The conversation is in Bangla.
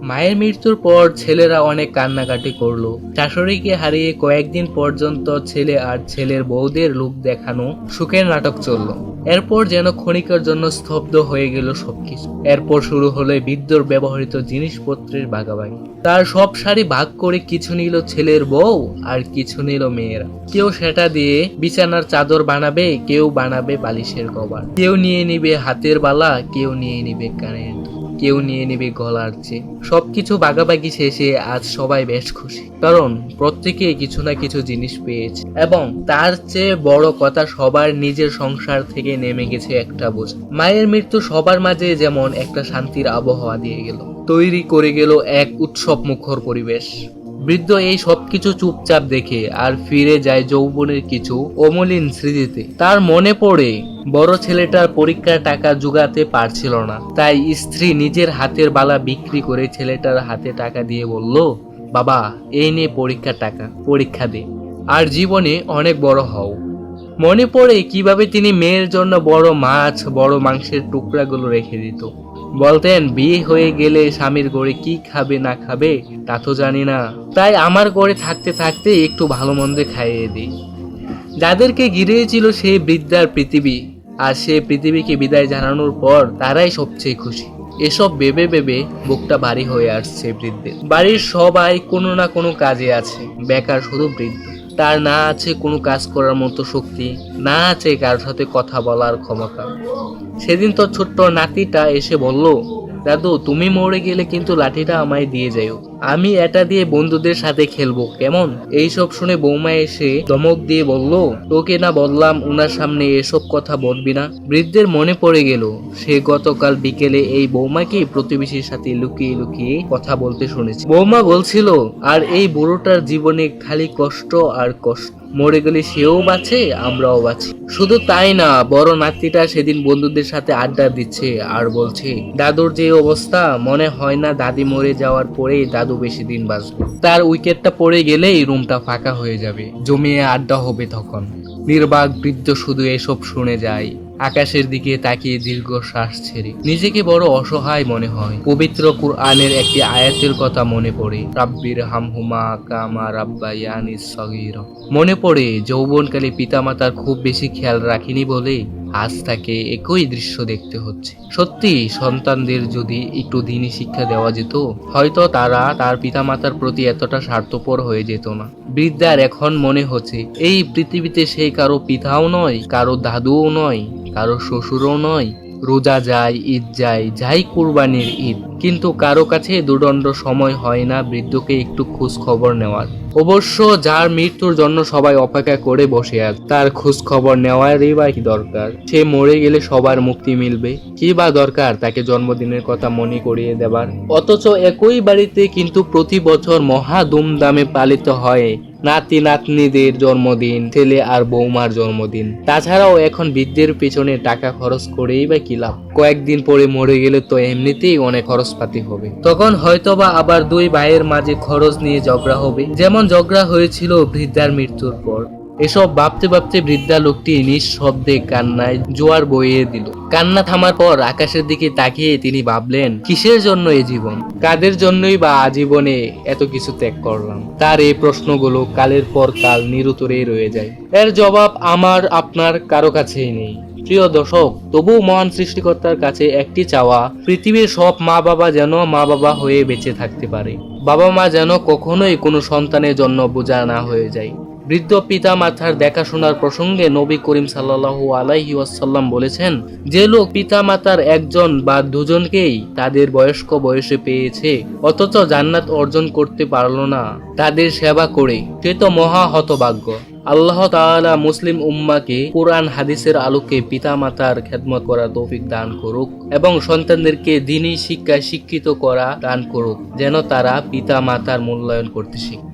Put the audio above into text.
মায়ের মৃত্যুর পর ছেলেরা অনেক কান্নাকাটি করলো। শাশুড়িকে হারিয়ে কয়েকদিন পর্যন্ত ছেলে আর ছেলের বউদের লোক দেখানো সুখের নাটক চললো। এরপর যেন ক্ষণিকের জন্য স্তব্ধ হয়ে গেল সবকিছু। এরপর শুরু হলো বৃদ্ধর ব্যবহৃত জিনিসপত্রের ভাগাভাগি। তার সব শাড়ি ভাগ করে কিছু নিল ছেলের বউ আর কিছু নিল মেয়েরা। কেউ সেটা দিয়ে বিছানার চাদর বানাবে, কেউ বানাবে বালিশের কভার, কেউ নিয়ে নিবে হাতের বালা, কেউ নিয়ে নিবে কানের, কেউ নিয়ে নেবে গলার চেয়ে। সবকিছু ভাগাভাগি শেষে আজ সবাই বেশ খুশি, কারণ প্রত্যেকে কিছু না কিছু জিনিস পেয়েছে। এবং তার চেয়ে বড় কথা, সবার নিজের সংসার থেকে নেমে গেছে একটা বোঝা। মায়ের মৃত্যু সবার মাঝে যেমন একটা শান্তির আবহাওয়া দিয়ে গেল, তৈরি করে গেল এক উৎসব মুখর পরিবেশ। বৃদ্ধ এই সবকিছু চুপচাপ দেখে আর ফিরে যায় যৌবনের কিছু অমলিন স্মৃতিতে। তার মনে পড়ে বড় ছেলেটার পরীক্ষার টাকা জোগাতে পারছিল না, তাই স্ত্রী নিজের হাতের বালা বিক্রি করে ছেলেটার হাতে টাকা দিয়ে বলল, বাবা এই নিয়ে পরীক্ষার টাকা, পরীক্ষা দে আর জীবনে অনেক বড় হও। মনে পড়ে কিভাবে তিনি মেয়ের জন্য বড় মাছ, বড় মাংসের টুকরাগুলো রেখে দিত। বলতেন, বিয়ে হয়ে গেলে স্বামীর ঘরে কি খাবে না খাবে তা তো জানি না, তাই আমার ঘরে থাকতে থাকতে একটু ভালো মন্দ খাইয়ে দিই। যাদেরকে ঘিরেছিল সেই বৃদ্ধার পৃথিবী, আর সেই পৃথিবীকে বিদায় জানানোর পর তারাই সবচেয়ে খুশি। এসব ভেবে ভেবে বুকটা ভারী হয়ে আসছে বৃদ্ধের। বাড়ির সবাই কোনো না কোনো কাজে আছে, বেকার শুধু বৃদ্ধ। তার না আছে কোনো কাজ করার মতো শক্তি, না আছে কারোর সাথে কথা বলার ক্ষমতা। সেদিন তো ছোট্ট নাতিটা এসে বলল, দাদু তুমি মরে গেলে কিন্তু লাঠিটা আমায় দিয়ে যাও, আমি এটা দিয়ে বন্ধুদের সাথে খেলবো, কেমন? এইসব শুনে বৌমা এসে ধমক দিয়ে বলল, তোকে না বললাম ওনার সামনে এসব কথা বলবি না। বৃদ্ধের মনে পড়ে গেল সে গতকাল বিকেলে এই বৌমাকে প্রতিবেশীর সাথে লুকিয়ে লুকিয়ে কথা বলতে শুনেছে। বৌমা বলছিল, আর এই বুড়োটার জীবনে খালি কষ্ট আর কষ্ট, মরে গেলে সেও বাঁচে আমরাও বাঁচি। শুধু তাই না, বড় নাতিটা সেদিন বন্ধুদের সাথে আড্ডা দিচ্ছে আর বলছে, দাদুর যে অবস্থা, মনে হয় না দাদি মরে যাওয়ার পরে দাদু বেশি দিন বাঁচবে। তার উইকেটটা পড়ে গেলেই রুমটা ফাঁকা হয়ে যাবে, জমিয়ে আড্ডা হবে তখন। নির্বাক বৃদ্ধ শুধু এসব শুনে যায়, আকাশের দিকে তাকিয়ে দীর্ঘশ্বাস ছেড়ে। নিজেকে বড় অসহায় মনে হয়। পবিত্র কুরআনের একটি আয়াতের কথা মনে পড়ে, রাব্বির হামহুমা কামা রাব্বায়ানিস সগীরা। মনে পড়ে যৌবনকালে পিতামাতার খুব বেশি খেয়াল রাখিনি বলে আজ তাকে একই দৃশ্য দেখতে হচ্ছে। সত্যি সন্তানদের যদি একটু দিনী শিক্ষা দেওয়া যেত, হয়তো তারা তার পিতামাতার প্রতি এতটা স্বার্থপর হয়ে যেত না। বৃদ্ধার এখন মনে হচ্ছে এই পৃথিবীতে সে কারো পিতাও নয়, কারো দাদুও নয়, কারো শ্বশুরও নয়। রোজা যায়, ঈদ যায়, যাই কুরবানির ঈদ, কিন্তু কারো কাছে দুদণ্ড সময় হয় না বৃদ্ধকে একটু খোঁজ খবর নেওয়ার। অবশ্য যার মৃত্যুর জন্য সবাই অপেক্ষা করে বসে আছে, তার খোঁজ খবর নেওয়ারই বা কি দরকার? সে মরে গেলে সবার মুক্তি মিলবে, কি বা দরকার তাকে জন্মদিনের কথা মনে করিয়ে দেবার? অথচ একই বাড়িতে কিন্তু প্রতি বছর মহা ধুমধামে পালিত হয় নাতি নাতনিদের জন্মদিন, ছেলে আর বৌমার জন্মদিন। তাছাড়াও এখন বৃদ্ধের পেছনে টাকা খরচ করেই বা কি লাভ? কয়েকদিন পরে মরে গেলে তো এমনিতেই অনেক খরচপাতি হবে। তখন হয়তোবা আবার দুই ভাইয়ের মাঝে খরচ নিয়ে ঝগড়া হবে, যেমন ঝগড়া হয়েছিল বৃদ্ধার মৃত্যুর পর। এসব ভাবতে ভাবতে বৃদ্ধা লোকটি নিঃশব্দে কান্নায় জোয়ার বইয়ে দিল। কান্না থামার পর আকাশের দিকে তাকিয়ে তিনি ভাবলেন, কিসের জন্য এই জীবন? কাদের জন্যই বা আজীবনে এত কিছু ত্যাগ করলাম? তার এই প্রশ্নগুলো কালের পর কাল নিরুত্তরেই রয়ে যায়। এর জবাব আমার আপনার কারো কাছেই নেই। প্রিয় দর্শক, তবুও মহান সৃষ্টিকর্তার কাছে একটি চাওয়া, পৃথিবীর সব মা বাবা যেন মা বাবা হয়ে বেঁচে থাকতে পারে। বাবা মা যেন কখনোই কোনো সন্তানের জন্য বোঝা না হয়ে যায়। বৃদ্ধ পিতা মাতার দেখাশোনার প্রসঙ্গে নবী করিম সাল্লাল্লাহু আলাইহি ওয়াসাল্লাম বলেছেন, যে লোক পিতা মাতার একজন বা দুজনকেই তাদের বয়স্ক বয়সে পেয়েছে অথচ জান্নাত অর্জন করতে পারল না তাদের সেবা করে, সে তো মহা হতভাগ্য। আল্লাহ তাআলা মুসলিম উম্মাকে কুরআন হাদিসের আলোকে পিতা মাতার খেদমত করার তৌফিক দান করুক এবং সন্তানদেরকে দ্বীনি শিক্ষায় শিক্ষিত করা দান করুক, যেন তারা পিতা মাতার মূল্যায়ন করতে শিখে।